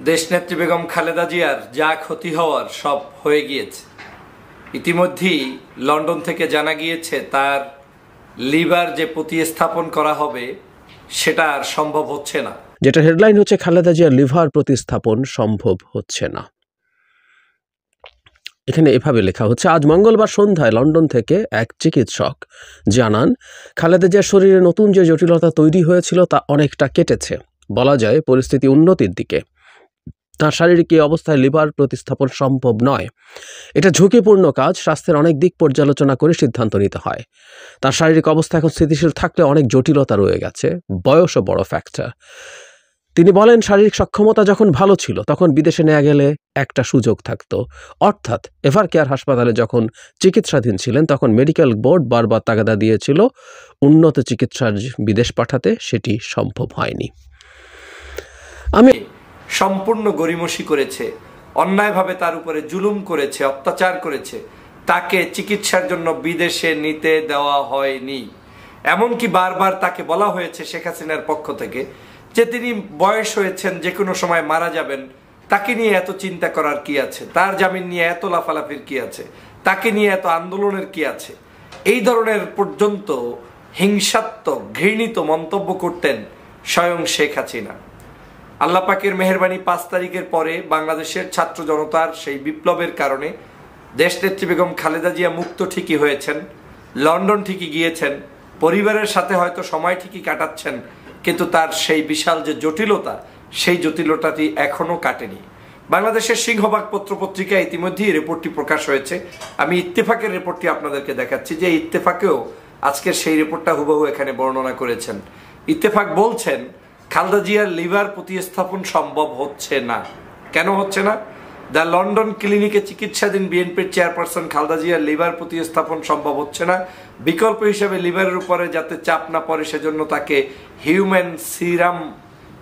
দেশনেত্রী বেগম খালেদা জিয়ার যা ক্ষতি হওয়ার সব হয়ে গিয়েছে। ইতিমধ্যেই লন্ডন থেকে জানা গিয়েছে তার লিভার যে প্রতিস্থাপন করা হবে সেটা আর সম্ভব হচ্ছে না। যেটা হেডলাইন হচ্ছে খালেদা জিয়ার লিভার প্রতিস্থাপন সম্ভব হচ্ছে না। এখানে এভাবে লেখা হচ্ছে, আজ মঙ্গলবার সন্ধ্যায় লন্ডন থেকে এক চিকিৎসক জানান খালেদা জিয়ার শরীরে নতুন যে জটিলতা তৈরি হয়েছিল তা অনেকটা কেটেছে। বলা যায় পরিস্থিতি উন্নতির দিকে। তার শারীরিক এই অবস্থায় লিভার প্রতিস্থাপন সম্ভব নয়। এটা ঝুঁকিপূর্ণ কাজ। স্বাস্থ্যের অনেক দিক পর্যালোচনা করে সিদ্ধান্ত নিতে হয়। তার শারীরিক অবস্থা এখন স্থিতিশীল থাকলে অনেক জটিলতা রয়ে গেছে। বয়সও বড় ফ্যাক্টর। তিনি বলেন, শারীরিক সক্ষমতা যখন ভালো ছিল তখন বিদেশে নেওয়া গেলে একটা সুযোগ থাকতো। অর্থাৎ এভার কেয়ার হাসপাতালে যখন চিকিৎসাধীন ছিলেন তখন মেডিকেল বোর্ড বারবার তাগাদা দিয়েছিল উন্নত চিকিৎসার বিদেশ পাঠাতে, সেটি সম্ভব হয়নি। আমি সম্পূর্ণ গরিমসি করেছে, অন্যায়ভাবে তার উপরে জুলুম করেছে, অত্যাচার করেছে, তাকে চিকিৎসার জন্য বিদেশে নিতে দেওয়া হয়নি। এমনকি বারবার তাকে বলা হয়েছে শেখ হাসিনার পক্ষ থেকে যে তিনি বয়স হয়েছেন, যে কোনো সময় মারা যাবেন, তাকে নিয়ে এত চিন্তা করার কি আছে, তার জামিন নিয়ে এত লাফালাফির কি আছে, তাকে নিয়ে এত আন্দোলনের কি আছে। এই ধরনের পর্যন্ত হিংসাত্মক ঘৃণিত মন্তব্য করতেন স্বয়ং শেখ হাসিনা। আল্লাহ পাকের মেহেরবানি 5 তারিখের পরে বাংলাদেশের ছাত্র জনতার সেই বিপ্লবের কারণে দেশনেত্রী বেগম খালেদা জিয়া মুক্ত ঠিকই হয়েছেন, লন্ডন ঠিকই গিয়েছেন, পরিবারের সাথে হয়তো সময় ঠিকই কাটাচ্ছেন, কিন্তু তার সেই বিশাল যে জটিলতা, সেই জটিলতাটি এখনো কাটেনি। বাংলাদেশের সিংহভাগ পত্রপত্রিকায় ইতিমধ্যেই রিপোর্টটি প্রকাশ হয়েছে। আমি ইত্তেফাকের রিপোর্টটি আপনাদেরকে দেখাচ্ছি, যে ইত্তেফাকেও আজকের সেই রিপোর্টটা হুবহু এখানে বর্ণনা করেছেন। ইত্তেফাক বলছেন খালেদা জিয়ার লিভার প্রতিস্থাপন সম্ভব হচ্ছে না। কেন হচ্ছে না? দ্য লন্ডন ক্লিনিকে চিকিৎসাধীন বিএনপির চেয়ারপারসন খালেদা জিয়ার লিভার প্রতিস্থাপন সম্ভব হচ্ছে না। বিকল্প হিসেবে লিভারের উপরে যাতে চাপ না পড়ে সেজন্য তাকে হিউম্যান সিরাম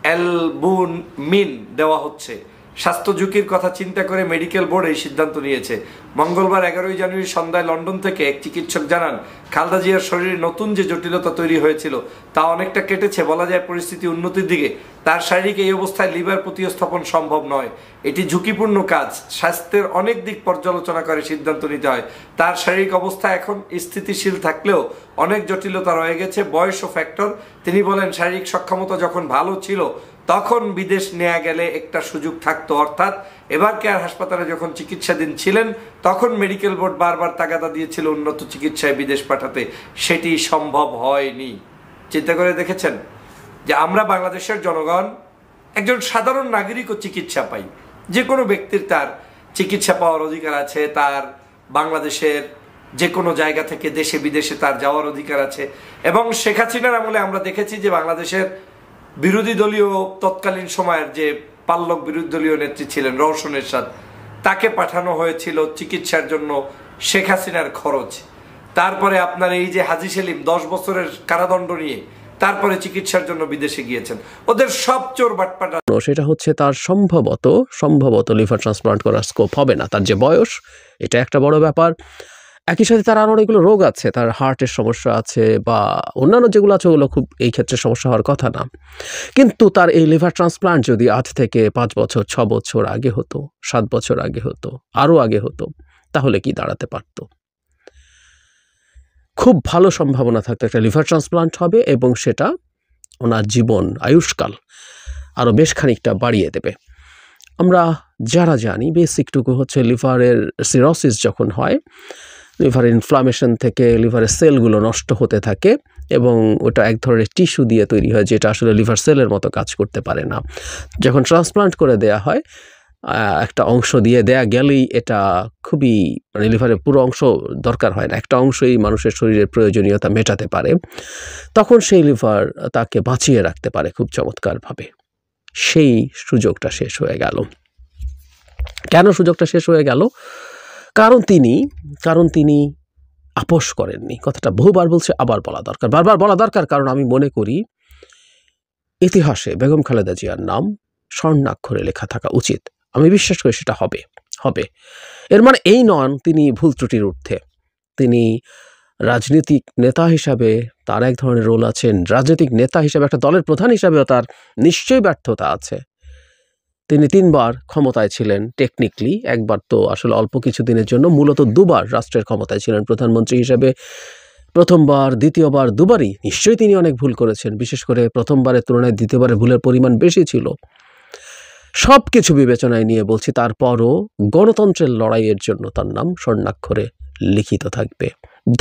অ্যালবুমিন দেওয়া হচ্ছে। স্বাস্থ্য ঝুঁকির কথা চিন্তা করে মেডিকেল বোর্ড এই সিদ্ধান্ত নিয়েছে। মঙ্গলবার 11 জানুয়ারি সন্ধ্যায় লন্ডন থেকে এক চিকিৎসক জানান খালেদা জিয়ার শরীরে নতুন যে জটিলতা তৈরি হয়েছিল তা অনেকটা কেটেছে। বলা যায় পরিস্থিতি উন্নতির দিকে। তার শারীরিক এই অবস্থায় লিভার প্রতিস্থাপন সম্ভব নয়। এটি ঝুঁকিপূর্ণ কাজ। স্বাস্থ্যের অনেক দিক পর্যালোচনা করে সিদ্ধান্ত নিতে হয়। তার শারীরিক অবস্থা এখন স্থিতিশীল থাকলেও অনেক জটিলতা রয়ে গেছে, বয়স ও ফ্যাক্টর। তিনি বলেন, শারীরিক সক্ষমতা যখন ভালো ছিল তখন বিদেশ নেওয়া গেলে একটা সুযোগ থাকতো। অর্থাৎ এভার কেয়ার হাসপাতালে যখন চিকিৎসাধীন ছিলেন তখন মেডিকেল বোর্ড বারবার তাগাদা দিয়েছিল উন্নত চিকিৎসায় বিদেশ পাঠাতে, সেটি সম্ভব হয়নি। চিন্তা করে দেখেছেন যে আমরা বাংলাদেশের জনগণ একজন সাধারণ নাগরিকও চিকিৎসা পাই। যে কোনো ব্যক্তির তার চিকিৎসা পাওয়ার অধিকার আছে, তার বাংলাদেশের যে কোনো জায়গা থেকে দেশে বিদেশে তার যাওয়ার অধিকার আছে। এবং শেখ হাসিনার আমলে আমরা দেখেছি যে বাংলাদেশের বিরোধী দলীয় তৎকালীন সময়ের যে পাল্লক বিরোধী দলীয় নেত্রী ছিলেন রওশন এরশাদ, তাকে পাঠানো হয়েছিল চিকিৎসার জন্য শেখ হাসিনার খরচ। তারপরে আপনার এই যে হাজী সেলিম 10 বছরের কারাদণ্ড নিয়ে তারপরে চিকিৎসার জন্য বিদেশে গিয়েছেন। ওদের সব চোর বাটপাটা। সেটা হচ্ছে তার সম্ভবত লিভার ট্রান্সপ্লান্ট করার স্কোপ হবে না। তার যে বয়স, এটা একটা বড় ব্যাপার। একই সাথে তার আরো অনেকগুলো রোগ আছে, তার হার্টের সমস্যা আছে বা অন্যান্য যেগুলো আছে ওগুলো খুব এই ক্ষেত্রে সমস্যা হওয়ার কথা না। কিন্তু তার এই লিভার ট্রান্সপ্লান্ট যদি আজ থেকে 5 বছর 6 বছর আগে হতো, 7 বছর আগে হতো, আরো আগে হতো, তাহলে কি দাঁড়াতে পারত? খুব ভালো সম্ভাবনা থাকতো একটা লিভার ট্রান্সপ্লান্ট হবে এবং সেটা ওনার জীবন আয়ুষ্কাল আরো বেশ খানিকটা বাড়িয়ে দেবে। আমরা যারা জানি বেসিকটুকু হচ্ছে লিভারের সিরোসিস যখন হয়, লিভার ইনফ্লামেশন থেকে লিভারের সেলগুলো নষ্ট হতে থাকে এবং ওটা এক ধরনের টিস্যু দিয়ে তৈরি হয় যেটা আসলে লিভার সেলের মতো কাজ করতে পারে না। যখন ট্রান্সপ্লান্ট করে দেয়া হয়, একটা অংশ দিয়ে দেয়া গেলেই এটা খুবই লিভারের পুরো অংশ দরকার হয় না, একটা অংশই মানুষের শরীরের প্রয়োজনীয়তা মেটাতে পারে। তখন সেই লিভার তাকে বাঁচিয়ে রাখতে পারে খুব চমৎকারভাবে। সেই সুযোগটা শেষ হয়ে গেল। কেন সুযোগটা শেষ হয়ে গেল? কারণ তিনি আপোষ করেননি। কথাটা বহুবার বলছে, আবার বলা দরকার, বারবার বলা দরকার। কারণ আমি মনে করি ইতিহাসে বেগম খালেদা জিয়ার নাম স্বর্ণাক্ষরে লেখা থাকা উচিত। আমি বিশ্বাস করি সেটা হবে। এর মানে এই নন তিনি ভুল ত্রুটির ঊর্ধ্বে। তিনি রাজনৈতিক নেতা হিসাবে তার এক ধরনের রোল আছেন, রাজনৈতিক নেতা হিসাবে একটা দলের প্রধান হিসাবেও তার নিশ্চয়ই ব্যর্থতা আছে। তিনি 3 বার ক্ষমতায় ছিলেন টেকনিক্যালি, একবার তো আসলে অল্প কিছু দিনের জন্য, মূলত 2 বার রাষ্ট্রের ক্ষমতায় ছিলেন প্রধানমন্ত্রী হিসেবে। প্রথমবার, দ্বিতীয়বার, দুবারই নিশ্চয়ই তিনি অনেক ভুল করেছেন। বিশেষ করে প্রথমবারের তুলনায় দ্বিতীয়বারের ভুলের পরিমাণ বেশি ছিল। সবকিছু বিবেচনায় নিয়ে বলছি, তারপরও গণতন্ত্রের লড়াইয়ের জন্য তার নাম স্বর্ণাক্ষরে লিখিত থাকবে।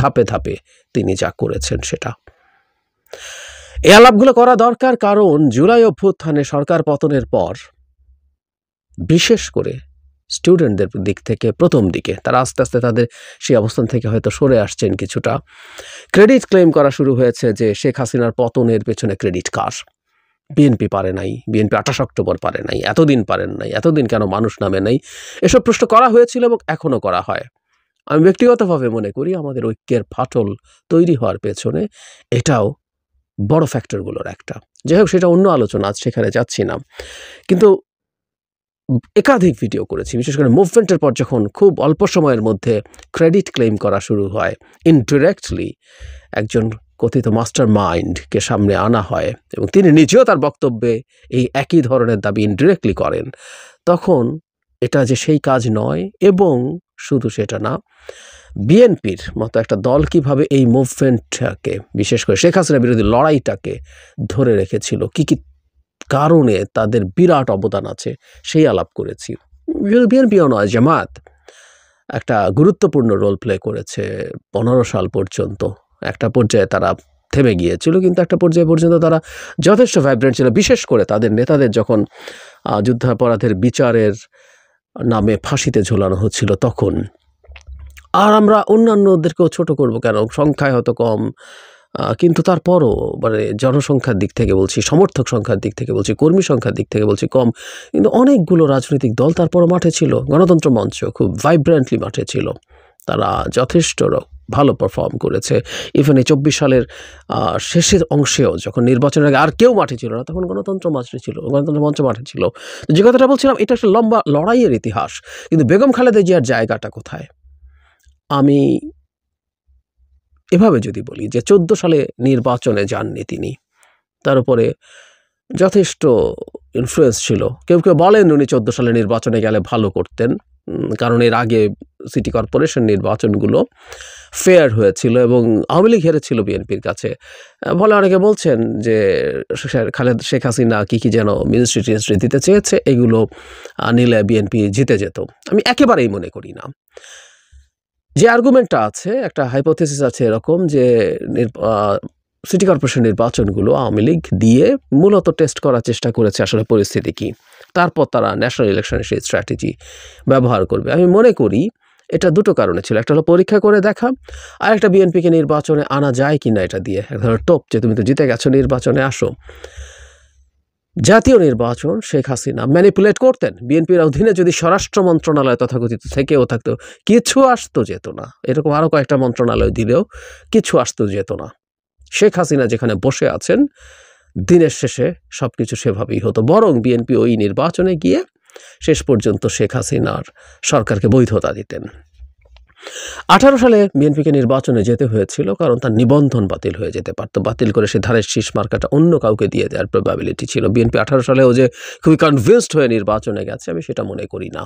ধাপে ধাপে তিনি যা করেছেন সেটা। এই আলাপগুলো করা দরকার, কারণ জুলাই অভ্যুত্থানে সরকার পতনের পর বিশেষ করে স্টুডেন্টদের দিক থেকে প্রথম দিকে তারা আস্তে আস্তে তাদের সেই অবস্থান থেকে হয়তো সরে আসছেন কিছুটা। ক্রেডিট ক্লেম করা শুরু হয়েছে যে শেখ হাসিনার পতনের পেছনে ক্রেডিট কার? বিএনপি পারে নাই, বিএনপি 28 অক্টোবর পারে নাই, এতদিন পারেন নাই, এতদিন কেন মানুষ নামে নাই, এসব প্রশ্ন করা হয়েছিল এবং এখনো করা হয়। আমি ব্যক্তিগতভাবে মনে করি আমাদের ঐক্যের ফাটল তৈরি হওয়ার পেছনে এটাও বড় ফ্যাক্টরগুলোর একটা। যাই হোক, সেটা অন্য আলোচনা, আজ সেখানে যাচ্ছি না। কিন্তু একাধিক ভিডিও করেছি, বিশেষ করে মুভমেন্টের পর যখন খুব অল্প সময়ের মধ্যে ক্রেডিট ক্লেম করা শুরু হয়, ইনডিরেক্টলি একজন কথিত মাস্টার মাইন্ডকে সামনে আনা হয় এবং তিনি নিজেও তার বক্তব্যে এই একই ধরনের দাবি ইনডিরেক্টলি করেন, তখন এটা যে সেই কাজ নয়। এবং শুধু সেটা না, বিএনপির মতো একটা দল কিভাবে এই মুভমেন্টটাকে, বিশেষ করে শেখ হাসিনা বিরোধী লড়াইটাকে ধরে রেখেছিল, কি কি কারণে তাদের বিরাট অবদান আছে, সেই আলাপ করেছি। বিএনপিও নয়, জামাত একটা গুরুত্বপূর্ণ রোল প্লে করেছে 15 সাল পর্যন্ত। একটা পর্যায়ে তারা থেমে গিয়েছিল, কিন্তু একটা পর্যায়ে পর্যন্ত তারা যথেষ্ট ভাইব্রেন্ট ছিল। বিশেষ করে তাদের নেতাদের যখন যুদ্ধাপরাধের বিচারের নামে ফাঁসিতে ঝোলানো হচ্ছিল তখন। আর আমরা অন্যান্যদেরকেও ছোট করব কেন, সংখ্যায় হয়তো কম, কিন্তু তারপরও মানে জনসংখ্যার দিক থেকে বলছি, সমর্থক সংখ্যার দিক থেকে বলছি, কর্মী সংখ্যার দিক থেকে বলছি কম, কিন্তু অনেকগুলো রাজনৈতিক দল তারপরও মাঠে ছিল। গণতন্ত্র মঞ্চ খুব ভাইব্রেন্টলি মাঠে ছিল, তারা যথেষ্ট ভালো পারফর্ম করেছে। ইভেন এই 24 সালের শেষের অংশেও যখন নির্বাচনের আগে আর কেউ মাঠে ছিল না, তখন গণতন্ত্র মাঠে ছিল, গণতন্ত্র মঞ্চ মাঠে ছিল। যে কথাটা বলছিলাম, এটা একটা লম্বা লড়াইয়ের ইতিহাস। কিন্তু বেগম খালেদা জিয়ার জায়গাটা কোথায়? আমি এভাবে যদি বলি যে 14 সালে নির্বাচনে যাননি তিনি, তার উপরে যথেষ্ট ইনফ্লুয়েন্স ছিল। কেউ কেউ বলেন উনি 14 সালে নির্বাচনে গেলে ভালো করতেন, কারণ এর আগে সিটি কর্পোরেশন নির্বাচনগুলো ফেয়ার হয়েছিল এবং আওয়ামী লীগ হেরেছিল বিএনপির কাছে। ফলে অনেকে বলছেন যে শেখ হাসিনা কি যেন মিনিস্ট্রি দিতে চেয়েছে, এগুলো নিলে বিএনপি জিতে যেত। আমি একেবারেই মনে করি না। যে আর্গুমেন্টটা আছে, একটা হাইপোথেসিস আছে এরকম যে সিটি কর্পোরেশন নির্বাচনগুলো আওয়ামী লীগ দিয়ে মূলত টেস্ট করার চেষ্টা করেছে আসলে পরিস্থিতি কি, তারপর তারা ন্যাশনাল ইলেকশনের সেই স্ট্র্যাটেজি ব্যবহার করবে। আমি মনে করি এটা দুটো কারণে ছিল। একটা হলো পরীক্ষা করে দেখা, আর একটা বিএনপিকে নির্বাচনে আনা যায় কিনা এটা দিয়ে, এক ধরনের টোপ যে তুমি তো জিতে গেছো, নির্বাচনে আসো। জাতীয় নির্বাচন শেখ হাসিনা ম্যানিপুলেট করতেন। বিএনপির অধীনে যদি স্বরাষ্ট্র মন্ত্রণালয় তথাকথিত থেকেও থাকতো, কিছু আসতো যেত না। এরকম আরও কয়েকটা মন্ত্রণালয় দিলেও কিছু আসতো যেত না। শেখ হাসিনা যেখানে বসে আছেন, দিনের শেষে সবকিছু সেভাবেই হতো। বরং বিএনপি ওই নির্বাচনে গিয়ে শেষ পর্যন্ত শেখ হাসিনার সরকারকে বৈধতা দিতেন। 18 সালে বিএনপিকে নির্বাচনে যেতে হয়েছিল কারণ তার নিবন্ধন বাতিল হয়ে যেতে পারত। বাতিল করে সে ধারের শীষ মার্কাটা অন্য কাউকে দিয়ে দেওয়ার প্রবাবিলিটি ছিল। বিএনপি 18 সালেও যে খুবই কনভিন্সড হয়ে নির্বাচনে গেছে, আমি সেটা মনে করি না।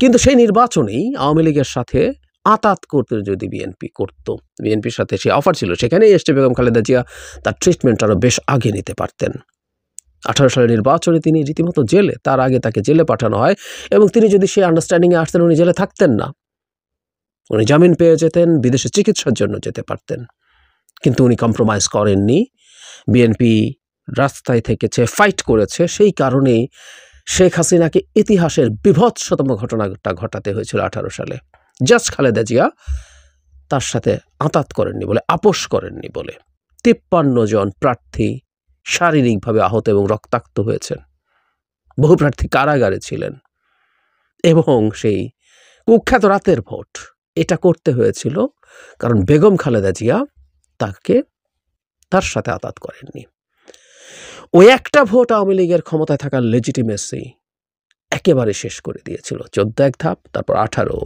কিন্তু সেই নির্বাচনেই আওয়ামী লীগের সাথে আতাত করতে যদি বিএনপি করত, বিএনপির সাথে সে অফার ছিল, সেখানেই এসছে বেগম খালেদা জিয়া তার ট্রিটমেন্ট আরও বেশ আগে নিতে পারতেন। 18 সালের নির্বাচনে তিনি রীতিমতো জেলে, তার আগে তাকে জেলে পাঠানো হয় এবং তিনি যদি সেই আন্ডারস্ট্যান্ডিংয়ে আসতেন, উনি জেলে থাকতেন না, উনি জামিন পেয়ে যেতেন, বিদেশে চিকিৎসার জন্য যেতে পারতেন। কিন্তু উনি কম্প্রোমাইজ করেননি। বিএনপি রাস্তায় থেকেছে, ফাইট করেছে। সেই কারণেই শেখ হাসিনাকে ইতিহাসের বিভৎসতম ঘটনাটা ঘটাতে হয়েছিল 18 সালে। জাস্ট খালেদা জিয়া তার সাথে আঁতাত করেননি বলে, আপোষ করেননি বলে 53 জন প্রার্থী শারীরিকভাবে আহত এবং রক্তাক্ত হয়েছেন। বহু প্রার্থী কারাগারে ছিলেন এবং সেই কুখ্যাত রাতের ভোট এটা করতে হয়েছিল কারণ বেগম খালেদা জিয়া তার সাথে আতাত করেননি। ওই একটা ভোট আওয়ামী লীগের ক্ষমতায় থাকার লেজিটিমেসি একেবারে শেষ করে দিয়েছিল। 14 এক ধাপ, তারপর 18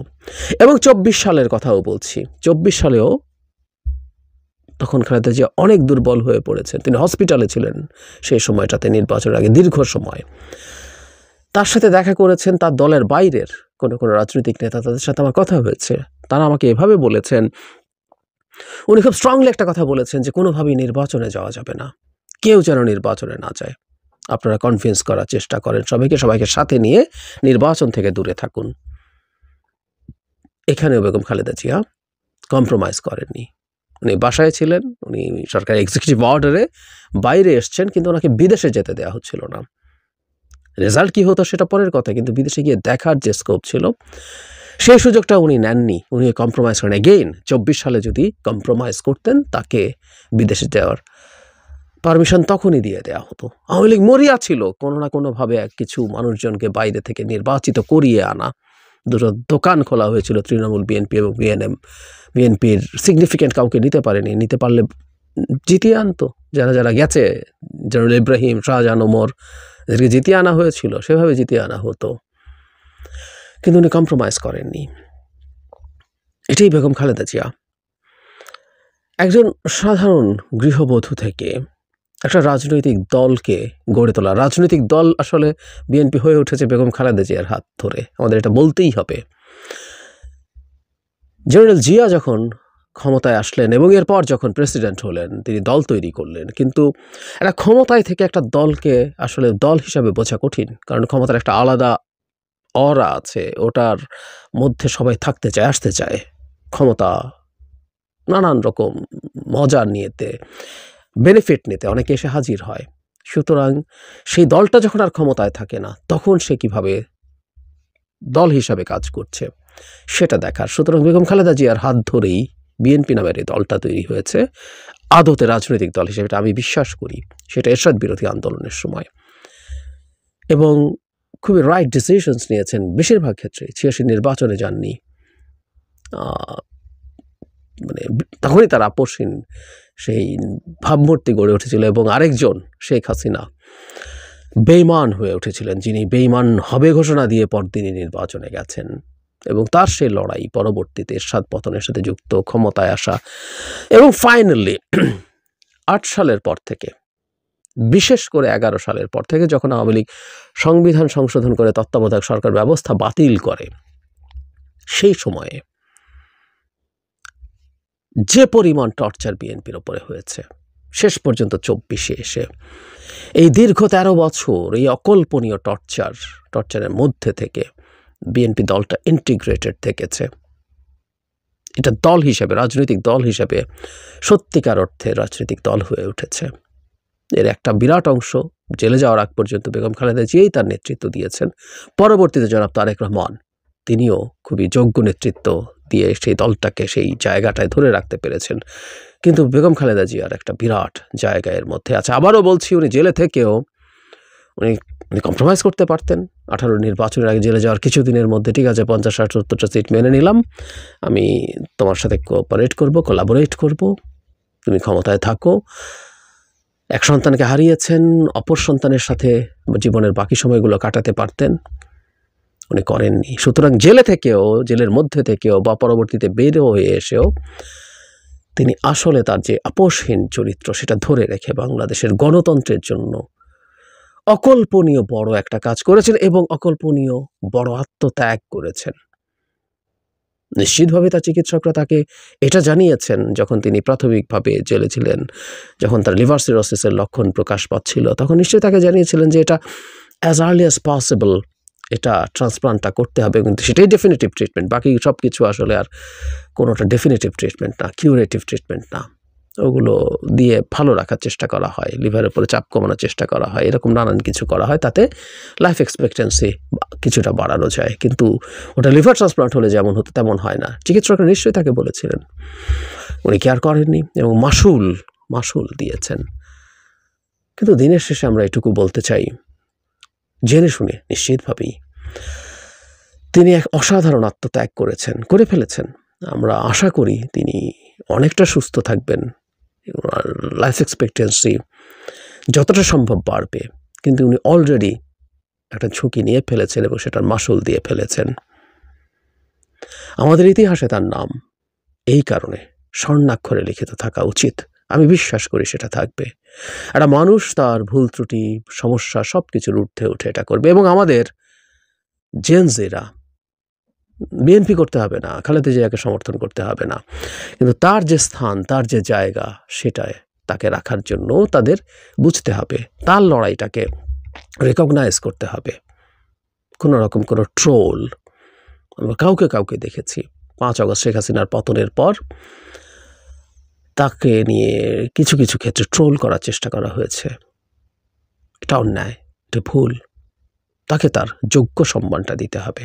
এবং 24 সালের কথাও বলছি। 24 সালেও তখন খালেদা জিয়া অনেক দুর্বল হয়ে পড়েছেন, তিনি হসপিটালে ছিলেন সেই সময়টাতে, নির্বাচনের আগে দীর্ঘ সময়। তার সাথে দেখা করেছেন, তার দলের বাইরের কোনো রাজনৈতিক নেতা, তাদের সাথে আমার কথা হয়েছে। তারা আমাকে এভাবে বলেছেন, উনি খুব স্ট্রংলি একটা কথা বলেছেন যে কোনোভাবেই নির্বাচনে যাওয়া যাবে না, কেউ যেন নির্বাচনে না যায়। আপনারা কনভিন্স করার চেষ্টা করেন সবাইকে সাথে নিয়ে নির্বাচন থেকে দূরে থাকুন। এখানেও বেগম খালেদা জিয়া কম্প্রোমাইজ করেননি। উনি বাসায় ছিলেন, উনি সরকারি এক্সিকিউটিভ অর্ডারে বাইরে এসছেন, কিন্তু ওনাকে বিদেশে যেতে দেওয়া হচ্ছিল না। রেজাল্ট কি হতো সেটা পরের কথা, কিন্তু বিদেশে গিয়ে দেখার যে স্কোপ ছিল সেই সুযোগটা উনি নেননি। উনি কম্প্রোমাইজ করেন। এগেইন 24 সালে যদি কম্প্রোমাইজ করতেন, তাকে বিদেশে যাওয়ার পারমিশন তখনই দিয়ে দেওয়া হতো। আওয়ামী লীগ মরিয়া ছিল কোনো না কোনোভাবে কিছু মানুষজনকে বাইরে থেকে নির্বাচিত করিয়ে আনা। দুটো দোকান খোলা হয়েছিল, তৃণমূল, বিএনপি এবং বিএনএম। বিএনপির সিগনিফিক্যান্ট কাউকে নিতে পারেনি, নিতে পারলে জিতিয়ে আনতো। যারা গেছে, জেনারেল ইব্রাহিম, শাহজাহান, ওমর, এদেরকে জিতিয়ে আনা হয়েছিল, সেভাবে জিতিয়ে আনা হতো। কিন্তু উনি কম্প্রোমাইজ করেননি। এটাই বেগম খালেদা জিয়া। একজন সাধারণ গৃহবধূ থেকে একটা রাজনৈতিক দলকে গড়ে তোলা। রাজনৈতিক দল আসলে বিএনপি হয়ে উঠেছে বেগম খালেদা জিয়ার হাত ধরে, আমাদের এটা বলতেই হবে। জেনারেল জিয়া যখন ক্ষমতায় আসলেন এবং এরপর যখন প্রেসিডেন্ট হলেন, তিনি দল তৈরি করলেন। কিন্তু একটা ক্ষমতায় থেকে একটা দলকে আসলে দল হিসাবে বোঝা কঠিন, কারণ ক্ষমতার একটা আলাদা অরা আছে, ওটার মধ্যে সবাই থাকতে চায়, আসতে চায়। ক্ষমতা নানান রকম মজা নিতে, বেনিফিট নিতে অনেকে এসে হাজির হয়। সুতরাং সেই দলটা যখন আর ক্ষমতায় থাকে না, তখন সে কিভাবে দল হিসাবে কাজ করছে সেটা দেখার। সুতরাং বেগম খালেদা জিয়ার হাত ধরেই বিএনপি নামের এই দলটা তৈরি হয়েছে আদতে রাজনৈতিক দল হিসেবে। আমি বিশ্বাস করি সেটা এরশাদ বিরোধী আন্দোলনের সময়, এবং খুবই রাইট ডিসিশনস নিয়েছেন বেশিরভাগ ক্ষেত্রে। 86 নির্বাচনে যাননি, মানে তখনই তার আপসহীন সেই ভাবমূর্তি গড়ে উঠেছিল। এবং আরেকজন শেখ হাসিনা বেঈমান হয়ে উঠেছিলেন, যিনি বেঈমান হবে ঘোষণা দিয়ে পরদিনই নির্বাচনে গেছেন। এবং তার সেই লড়াই পরবর্তীতে এরশাদ পতনের সাথে যুক্ত, ক্ষমতায় আসা, এবং ফাইনালি 8 সালের পর থেকে, বিশেষ করে 11 সালের পর থেকে, যখন আওয়ামী লীগ সংবিধান সংশোধন করে তত্ত্বাবধায়ক সরকার ব্যবস্থা বাতিল করে, সেই সময়ে যে পরিমাণ টর্চার বিএনপির ওপরে হয়েছে, শেষ পর্যন্ত 24-এ এসে এই দীর্ঘ 13 বছর এই অকল্পনীয় টর্চারের মধ্যে থেকে বিএনপি দলটা ইন্টিগ্রেটেড থেকেছে। এটা দল হিসেবে, রাজনৈতিক দল হিসেবে সত্যিকার অর্থে রাজনৈতিক দল হয়ে উঠেছে। এর একটা বিরাট অংশ জেলে যাওয়ার আগ পর্যন্ত বেগম খালেদা জিয়াই তার নেতৃত্ব দিয়েছেন। পরবর্তীতে জনাব তারেক রহমান, তিনিও খুবই যোগ্য নেতৃত্ব দিয়ে সেই দলটাকে সেই জায়গাটায় ধরে রাখতে পেরেছেন। কিন্তু বেগম খালেদা জিয়ার একটা বিরাট জায়গা এর মধ্যে আছে। আবারও বলছি, উনি জেলে থেকেও উনি কম্প্রোমাইজ করতে পারতেন। 18 নির্বাচনের আগে জেলে যাওয়ার কিছুদিনের মধ্যে, ঠিক আছে 50, 60, 70টা সিট মেনে নিলাম, আমি তোমার সাথে কোলাবোরেট করব, তুমি ক্ষমতায় থাকো। এক সন্তানকে হারিয়েছেন, অপর সন্তানের সাথে জীবনের বাকি সময়গুলো কাটাতে পারতেন, উনি করেননি। সুতরাং জেলের মধ্যে থেকেও বা পরবর্তীতে বের হয়ে এসেও তিনি আসলে তার যে আপোষহীন চরিত্র সেটা ধরে রেখে বাংলাদেশের গণতন্ত্রের জন্য অকল্পনীয় বড় একটা কাজ করেছেন এবং অকল্পনীয় বড় আত্মত্যাগ করেছেন। নিশ্চিতভাবে তার চিকিৎসকরা তাকে এটা জানিয়েছেন যখন তিনি প্রাথমিকভাবে জেলে ছিলেন, যখন তার লিভার সিরোসিসের লক্ষণ প্রকাশ পাচ্ছিল, তখন নিশ্চয়ই তাকে জানিয়েছিলেন যে এটা অ্যাজ আর্লি অ্যাজ পসিবল এটা ট্রান্সপ্লান্টটা করতে হবে। কিন্তু সেটাই ডেফিনেটিভ ট্রিটমেন্ট, বাকি সব কিছু আসলে আর কোনোটা ডেফিনেটিভ ট্রিটমেন্ট না, কিউরেটিভ ট্রিটমেন্ট না। ওগুলো দিয়ে ভালো রাখার চেষ্টা করা হয়, লিভারের উপরে চাপ কমানোর চেষ্টা করা হয়, এরকম নানান কিছু করা হয়, তাতে লাইফ এক্সপেক্টেন্সি কিছুটা বাড়ানো যায়। কিন্তু ওটা লিভার ট্রান্সপ্লান্ট হলে যেমন হতো তেমন হয় না। চিকিৎসকরা নিশ্চয়ই তাকে বলেছিলেন, উনি কেয়ার করেননি এবং মাসুল দিয়েছেন। কিন্তু দিনের শেষে আমরা এটুকু বলতে চাই, জেনে শুনে নিশ্চিতভাবেই তিনি এক অসাধারণ আত্মত্যাগ করে ফেলেছেন। আমরা আশা করি তিনি অনেকটা সুস্থ থাকবেন, লাইফ এক্সপেক্টেন্সি যতটা সম্ভব বাড়বে। কিন্তু উনি অলরেডি একটা ঝুঁকি নিয়ে ফেলেছেন এবং সেটার মাসুল দিয়ে ফেলেছেন। আমাদের ইতিহাসে তার নাম এই কারণে স্বর্ণাক্ষরে লিখিত থাকা উচিত, আমি বিশ্বাস করি সেটা থাকবে। একটা মানুষ তার ভুল ত্রুটি, সমস্যা সব কিছুর ঊর্ধ্বে উঠে এটা করবে এবং আমাদের জেনজিরা, বিএনপি করতে হবে না, খালেদা জিয়াকে সমর্থন করতে হবে না, কিন্তু তার যে স্থান, তার যে জায়গা, সেটায় তাকে রাখার জন্য তাদের বুঝতে হবে, তার লড়াইটাকে রেকগনাইজ করতে হবে। কোনো রকম কোনো ট্রোল, আমরা কাউকে দেখেছি 5 আগস্ট শেখ হাসিনার পতনের পর তাকে নিয়ে কিছু ক্ষেত্রে ট্রোল করার চেষ্টা করা হয়েছে। এটা অন্যায়, এটা ভুল। তাকে তার যোগ্য সম্মানটা দিতে হবে।